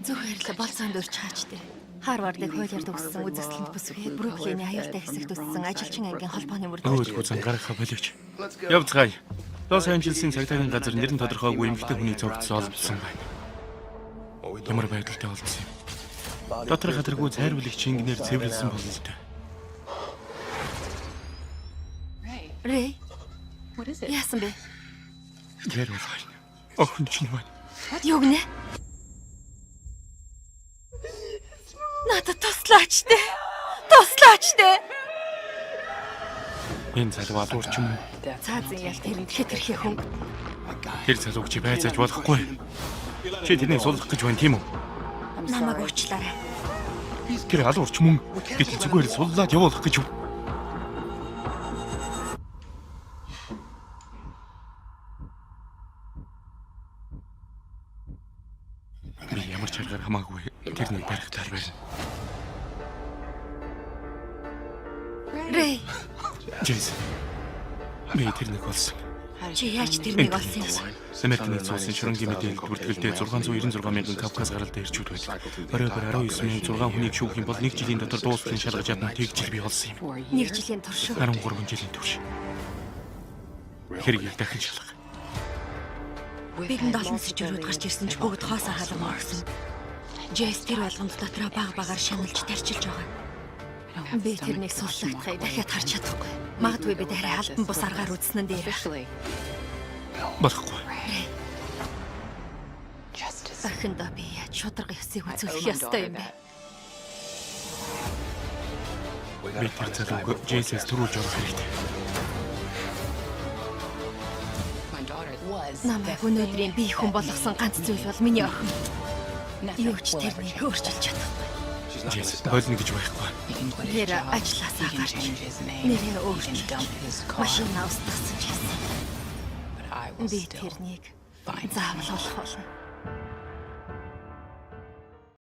Зүгээр л болцоонд өрч хаачтай. Харвардыг хуулиар төгссөн үзэсгэлэнт бүсгүй Бруклиний аюултай хэсэгт үссэн ажилчин ангийн холбооны мөрдөж. Өөдгөө зангарахаа болооч. Явцгаая. Лос Анжелесийн цагдаагийн газар нэрэн тодорхойгүй эмэгтэй хүний цогцол олбсон байна. Ямар байдалтай олдсон юм? Дотор хатаргүй цайруулагч ингэнээр цэвэрлсэн болно л дээ. Рэй. Яасан бэ? Тэр бол охин чинь байна. Юу гэнэ? Надад туслаач дээ. Туслаач дээ. Энэ залуу алуурч юм уу? Цаазын ял тэрэнд хэтэрхий хүн. Тэр залууг чи байцааж болохгүй. Чи тэрнийг суллах гэж байна тийм үү? Намайг уучлаарай. Тэр алуурч мөн гэтэл зүгээр суллаад явуулах гэж юу? Би ямар ч аргаар хамаагүй тэрнийг барих тал байна. Рэй, Джейс. Би тэрнийг олсон. чи яаж тэрнийг олсон юм? Америкийн цусан ширэнгийн мэдээлэл бүртгэлдээ 696 мянган Кавказ гаралтай ирчүүд байдаг. Оройгоор 19,600 хүнийг шүүх юм бол 1 жилийн дотор дуусталын шалгаж чадна тэгж би олсон юм. 1 жилийн турш. 13 жилийн турш. Хэргийг дахин шалгах. Бидэнд олон сэжүүрүүд гарч ирсэн ч бүгд хоосоо хаалга моргсон. Джейс тэр болгонд дотроо баг-багаар шаналж тарчилж байгаа. Би тэрнийг сурлагдахыг дахиад харж чадахгүй. Магадгүй бид арай албан бус аргаар үзсэн нь дээр. Болохгүй. Захиндаа би яаж шударга ёсыг үзүүлэх ёстой юм бэ? Би тэр залууг Джейсээс төрүүлж орох хэрэгтэй. Намайг өнөөдрийн бие хүн болгосон ганц зүйл бол миний охин. Юу ч тэрнийг өөрчилж чадахгүй. Джейс болно гэж байхгүй. Тэр ажилласаа гарч нэрээ өөрчилж машинаа устгасан ч гэсэн. Би тэрнийг заавал олох болно.